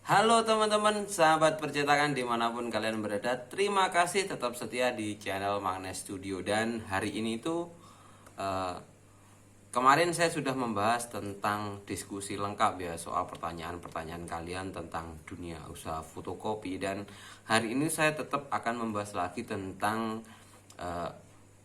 Halo teman-teman, sahabat percetakan dimanapun kalian berada. Terima kasih tetap setia di channel Magnes Studio. Dan hari ini tuh eh, kemarin saya sudah membahas tentang diskusi lengkap ya, soal pertanyaan-pertanyaan kalian tentang dunia usaha fotokopi. Dan hari ini saya tetap akan membahas lagi tentang eh,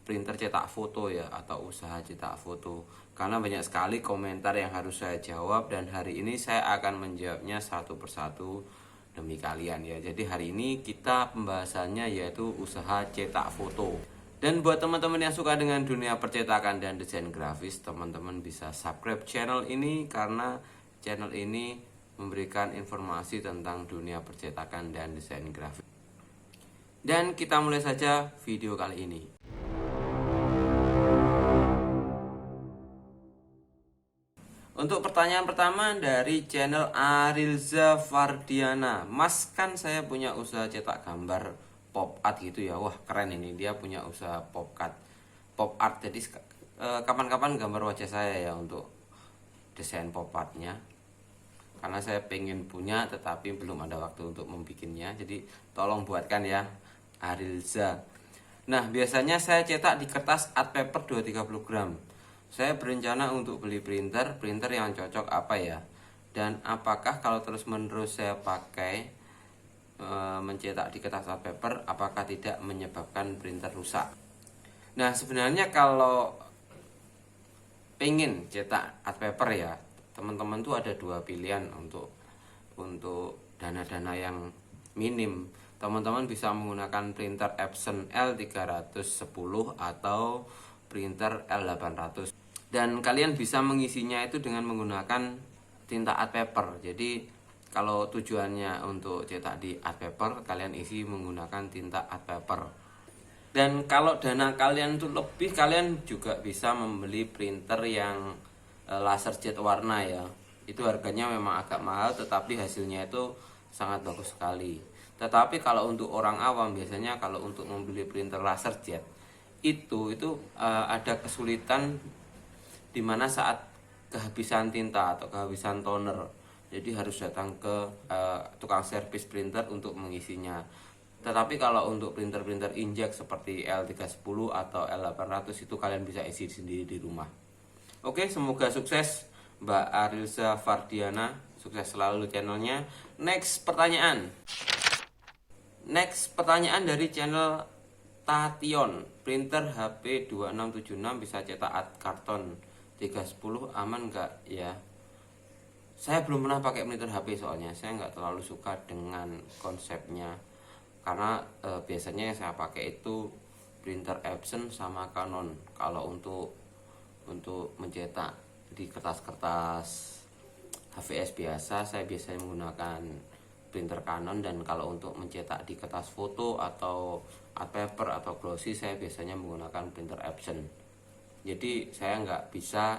printer cetak foto ya, atau usaha cetak foto, karena banyak sekali komentar yang harus saya jawab. Dan hari ini saya akan menjawabnya satu persatu demi kalian ya. Jadi hari ini kita pembahasannya yaitu usaha cetak foto. Dan buat teman-teman yang suka dengan dunia percetakan dan desain grafis, teman-teman bisa subscribe channel ini, karena channel ini memberikan informasi tentang dunia percetakan dan desain grafis. Dan kita mulai saja video kali ini. Untuk pertanyaan pertama dari channel Arilza Fardiana. Mas, kan saya punya usaha cetak gambar pop art gitu ya. Wah, keren ini, dia punya usaha pop art. Jadi kapan-kapan gambar wajah saya ya untuk desain pop artnya, karena saya pengen punya tetapi belum ada waktu untuk membikinnya. Jadi tolong buatkan ya, Arilza. Nah, biasanya saya cetak di kertas art paper 230 gram. Saya berencana untuk beli printer yang cocok apa ya? Dan apakah kalau terus-menerus saya pakai mencetak di kertas art paper, apakah tidak menyebabkan printer rusak? Nah, sebenarnya kalau pengen cetak art paper ya, teman-teman tuh ada dua pilihan untuk dana-dana yang minim. Teman-teman bisa menggunakan printer Epson L310 atau printer L800. Dan kalian bisa mengisinya itu dengan menggunakan tinta art paper. Jadi kalau tujuannya untuk cetak di art paper, kalian isi menggunakan tinta art paper. Dan kalau dana kalian itu lebih, kalian juga bisa membeli printer yang laser jet warna ya. Itu harganya memang agak mahal, tetapi hasilnya itu sangat bagus sekali. Tetapi kalau untuk orang awam, biasanya kalau untuk membeli printer laser jet itu ada kesulitan dimana saat kehabisan tinta atau kehabisan toner. Jadi harus datang ke tukang servis printer untuk mengisinya. Tetapi kalau untuk printer-printer inkjet seperti L310 atau L800, itu kalian bisa isi sendiri di rumah. Oke, semoga sukses Mbak Arilza Fardiana, sukses selalu channelnya. Next pertanyaan dari channel Tation. Printer HP 2676 bisa cetak art karton 310 aman nggak ya? Saya belum pernah pakai printer HP, soalnya saya nggak terlalu suka dengan konsepnya, karena biasanya yang saya pakai itu printer Epson sama Canon. Kalau untuk mencetak di kertas-kertas HVS biasa, saya biasanya menggunakan printer Canon. Dan kalau untuk mencetak di kertas foto atau art paper atau glossy, saya biasanya menggunakan printer Epson. Jadi saya nggak bisa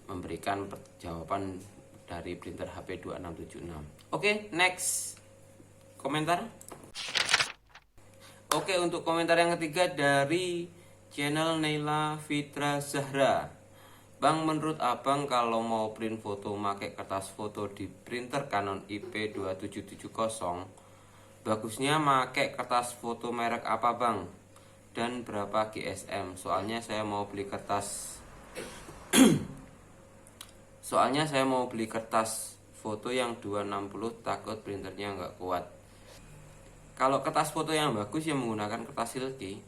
memberikan jawaban dari printer HP 2676. Oke, next komentar. Oke, untuk komentar yang ketiga dari channel Naila Fitra Zahra. Bang, menurut abang kalau mau print foto pakai kertas foto di printer Canon IP2770, bagusnya pakai kertas foto merek apa bang? Dan berapa GSM? Soalnya saya mau beli kertas foto yang 260, takut printernya nggak kuat. Kalau kertas foto yang bagus ya menggunakan kertas silky.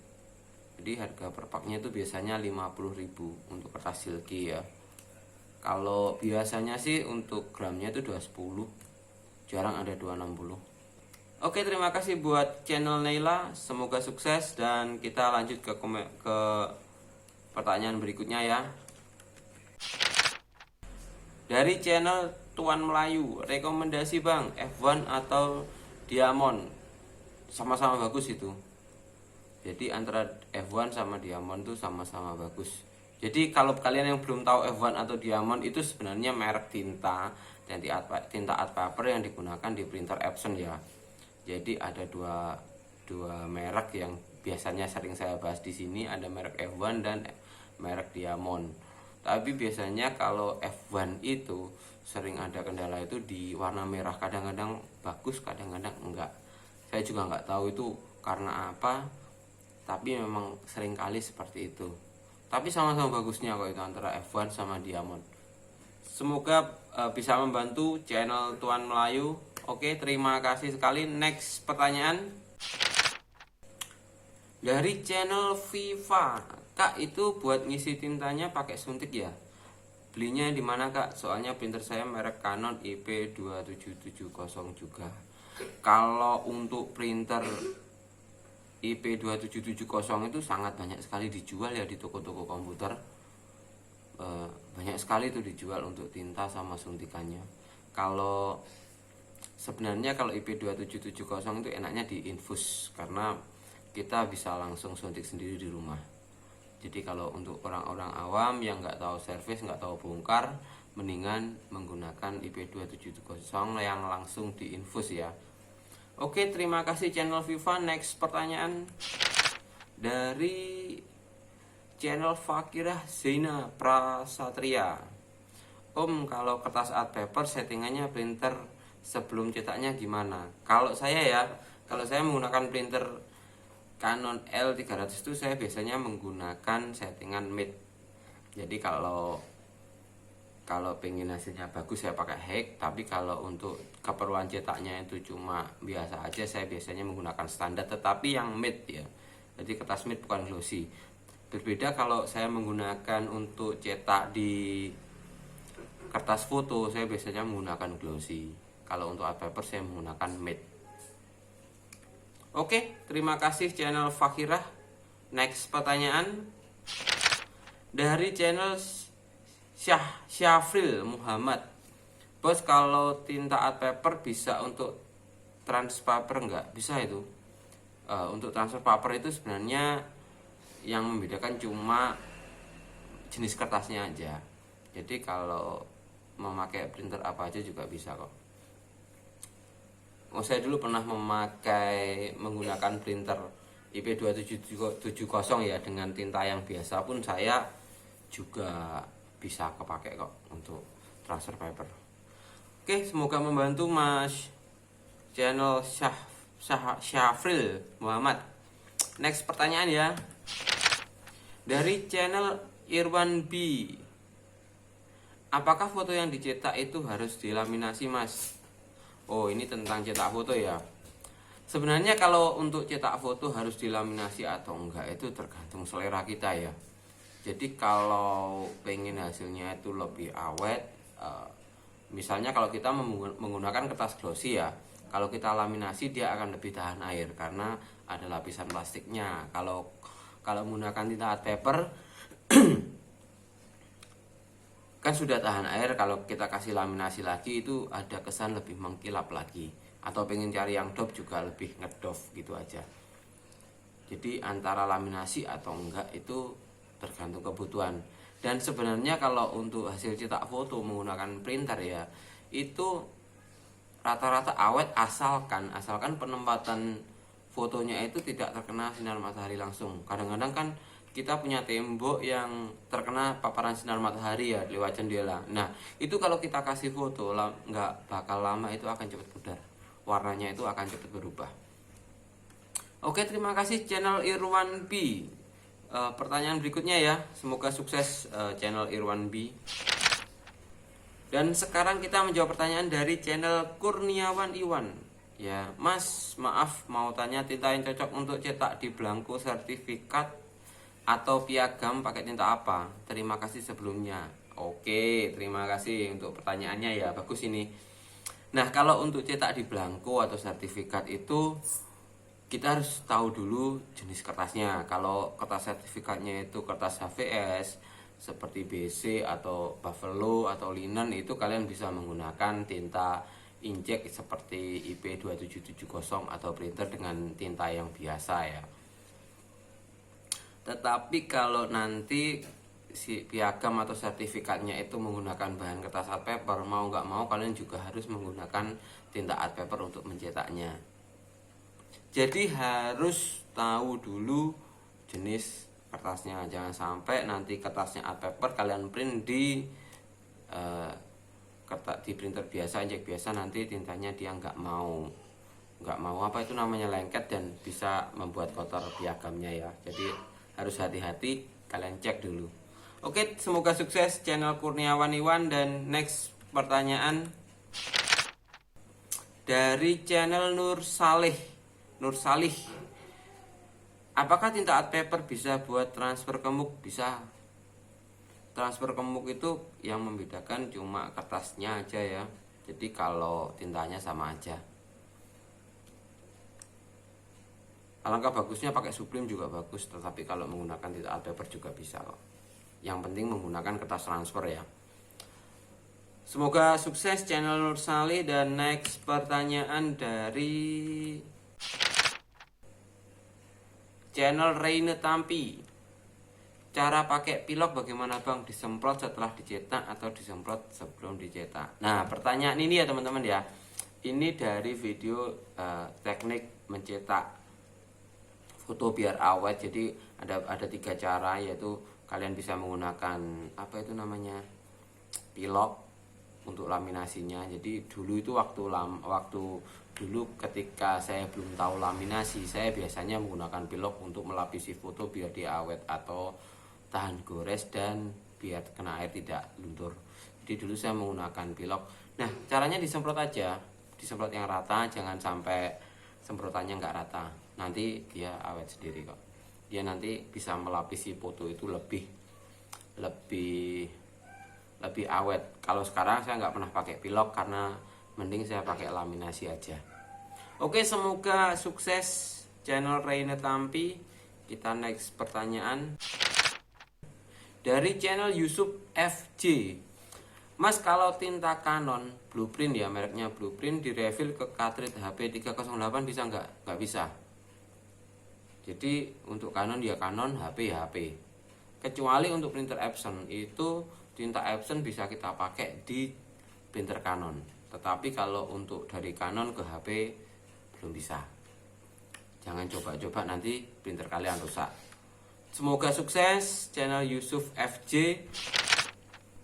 Jadi harga per paknya itu biasanya 50.000 untuk kertas silky ya. Kalau biasanya sih untuk gramnya itu 210, jarang ada 260. Oke, terima kasih buat channel Naila, semoga sukses. Dan kita lanjut ke pertanyaan berikutnya ya. Dari channel Tuan Melayu, rekomendasi bang F1 atau Diamond? Sama-sama bagus itu. Jadi antara F1 sama Diamond itu sama-sama bagus. Jadi kalau kalian yang belum tahu F1 atau Diamond, itu sebenarnya merek tinta dan tinta art paper yang digunakan di printer Epson ya. Jadi ada dua merek yang biasanya sering saya bahas di sini, ada merek F1 dan merek Diamond. Tapi biasanya kalau F1 itu sering ada kendala itu di warna merah, kadang-kadang bagus, kadang-kadang enggak. Saya juga nggak tahu itu karena apa, tapi memang sering kali seperti itu. Tapi sama-sama bagusnya kok itu antara F1 sama Diamond. Semoga bisa membantu channel Tuan Melayu. Oke, terima kasih sekali. Next pertanyaan dari channel Viva. Kak, itu buat ngisi tintanya pakai suntik ya? Belinya di mana Kak? Soalnya printer saya merek Canon IP2770 juga. Kalau untuk printer IP2770 itu sangat banyak sekali dijual ya di toko-toko komputer. Banyak sekali itu dijual untuk tinta sama suntikannya. Kalau sebenarnya kalau IP2770 itu enaknya di infus karena kita bisa langsung suntik sendiri di rumah. Jadi kalau untuk orang-orang awam yang nggak tahu servis, nggak tahu bongkar, mendingan menggunakan IP2770 yang langsung diinfus ya. Oke, terima kasih channel Viva. Next pertanyaan dari channel Fakirah Zaina Prasatria. Om, kalau kertas art paper settingannya printer sebelum cetaknya gimana? Kalau saya menggunakan printer Canon L300 itu saya biasanya menggunakan settingan mid. Jadi kalau pengen hasilnya bagus saya pakai hack, tapi kalau untuk keperluan cetaknya itu cuma biasa aja, saya biasanya menggunakan standar tetapi yang mid ya. Jadi kertas mid bukan glossy. Berbeda kalau saya menggunakan untuk cetak di kertas foto, saya biasanya menggunakan glossy. Kalau untuk art paper saya menggunakan matte. Oke, terima kasih channel Fakirah. Next pertanyaan dari channel Syafril Muhammad. Bos, kalau tinta art paper bisa untuk transfer paper enggak? Bisa itu. Untuk transfer paper itu sebenarnya yang membedakan cuma jenis kertasnya aja. Jadi kalau memakai printer apa aja juga bisa kok. Saya dulu pernah menggunakan printer IP2770 ya, dengan tinta yang biasa pun saya juga bisa kepake kok untuk transfer paper. Oke, semoga membantu Mas channel Syafril Muhammad. Next pertanyaan ya dari channel Irwan B. Apakah foto yang dicetak itu harus dilaminasi Mas? Oh, ini tentang cetak foto ya. Sebenarnya kalau untuk cetak foto harus dilaminasi atau enggak itu tergantung selera kita ya. Jadi kalau pengen hasilnya itu lebih awet, misalnya kalau kita menggunakan kertas glossy ya, kalau kita laminasi dia akan lebih tahan air karena ada lapisan plastiknya. Kalau menggunakan tinta art paper kan sudah tahan air, kalau kita kasih laminasi lagi itu ada kesan lebih mengkilap lagi, atau pengen cari yang doff juga lebih ngedoff gitu aja. Jadi antara laminasi atau enggak itu tergantung kebutuhan. Dan sebenarnya kalau untuk hasil cetak foto menggunakan printer ya, itu rata-rata awet asalkan penempatan fotonya itu tidak terkena sinar matahari langsung. Kadang-kadang kan kita punya tembok yang terkena paparan sinar matahari ya lewat jendela. Nah, itu kalau kita kasih foto nggak bakal lama itu akan cepat pudar. Warnanya itu akan cepat berubah. Oke, terima kasih channel Irwan B. Pertanyaan berikutnya ya. Semoga sukses channel Irwan B. Dan sekarang kita menjawab pertanyaan dari channel Kurniawan Iwan. Ya, Mas, maaf mau tanya tinta yang cocok untuk cetak di belangko sertifikat atau piagam pakai tinta apa? Terima kasih sebelumnya. Oke, terima kasih untuk pertanyaannya ya. Bagus ini. Nah, kalau untuk cetak di belangko atau sertifikat itu kita harus tahu dulu jenis kertasnya. Kalau kertas sertifikatnya itu kertas HVS seperti BC atau Buffalo atau linen, itu kalian bisa menggunakan tinta inkjet seperti IP2770 atau printer dengan tinta yang biasa ya. Tetapi kalau nanti si piagam atau sertifikatnya itu menggunakan bahan kertas art paper, mau nggak mau kalian juga harus menggunakan tinta art paper untuk mencetaknya. Jadi harus tahu dulu jenis kertasnya. Jangan sampai nanti kertasnya art paper kalian print di kertas di printer biasa, injek biasa, nanti tintanya dia nggak mau apa itu namanya, lengket dan bisa membuat kotor piagamnya ya. Jadi harus hati-hati, kalian cek dulu. Oke, semoga sukses channel Kurniawan Iwan. Dan next pertanyaan dari channel Nur Salih. Apakah tinta art paper bisa buat transfer ke MOOC? Bisa. Transfer ke MOOC itu yang membedakan cuma kertasnya aja ya. Jadi kalau tintanya sama aja. Alangkah bagusnya pakai Supreme juga bagus, tetapi kalau menggunakan tinta art paper juga bisa kok. Yang penting menggunakan kertas transfer ya. Semoga sukses channel Nur Salih. Dan next pertanyaan dari channel Reine Tampi. Cara pakai pilok bagaimana bang? Disemprot setelah dicetak atau disemprot sebelum dicetak? Nah, pertanyaan ini ya teman-teman ya, ini dari video teknik mencetak foto biar awet. Jadi ada 3 cara, yaitu kalian bisa menggunakan apa itu namanya, pilok untuk laminasinya. Jadi dulu itu waktu dulu ketika saya belum tahu laminasi, saya biasanya menggunakan pilok untuk melapisi foto biar dia awet atau tahan gores dan biar kena air tidak luntur. Jadi dulu saya menggunakan pilok. Nah, caranya disemprot aja, disemprot yang rata, jangan sampai semprotannya nggak rata, nanti dia awet sendiri kok. Dia nanti bisa melapisi foto itu lebih awet. Kalau sekarang saya nggak pernah pakai pilok karena mending saya pakai laminasi aja. Oke, semoga sukses channel Reine Tampi. Kita next pertanyaan dari channel Yusuf FJ. Mas, kalau tinta Canon blueprint ya, mereknya blueprint, direfill ke cartridge HP 308 bisa nggak? Nggak bisa. Jadi untuk Canon ya Canon, HP ya HP. Kecuali untuk printer Epson, itu tinta Epson bisa kita pakai di printer Canon. Tetapi kalau untuk dari Canon ke HP belum bisa. Jangan coba-coba, nanti printer kalian rusak. Semoga sukses channel Yusuf FJ.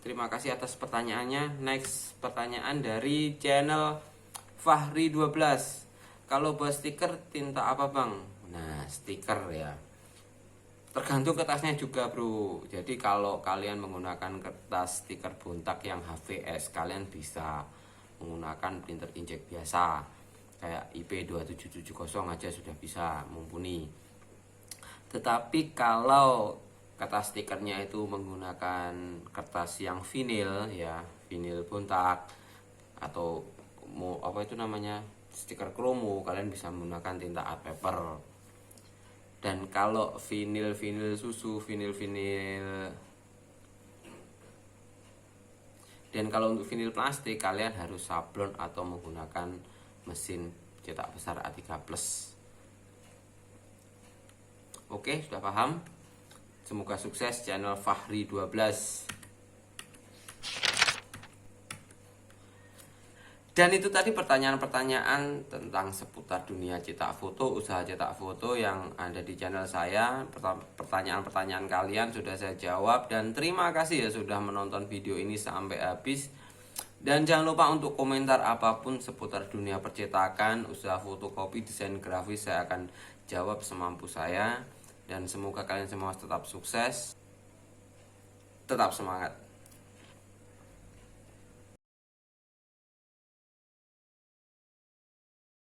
Terima kasih atas pertanyaannya. Next pertanyaan dari channel Fahri 12. Kalau buat stiker tinta apa bang? Nah, stiker ya tergantung kertasnya juga bro. Jadi kalau kalian menggunakan kertas stiker buntak yang HVS, kalian bisa menggunakan printer inkjet biasa kayak IP2770 aja sudah bisa mumpuni. Tetapi kalau kertas stikernya itu menggunakan kertas yang vinil ya, vinil buntak atau apa itu namanya, stiker kromo, kalian bisa menggunakan tinta art paper. Dan kalau vinil susu, dan kalau untuk vinil plastik, kalian harus sablon atau menggunakan mesin cetak besar A3 plus. Oke, sudah paham? Semoga sukses channel Fahri 12. Dan itu tadi pertanyaan-pertanyaan tentang seputar dunia cetak foto, usaha cetak foto yang ada di channel saya. Pertanyaan-pertanyaan kalian sudah saya jawab, dan terima kasih ya sudah menonton video ini sampai habis. Dan jangan lupa untuk komentar apapun seputar dunia percetakan, usaha fotokopi, desain grafis, saya akan jawab semampu saya. Dan semoga kalian semua tetap sukses, tetap semangat.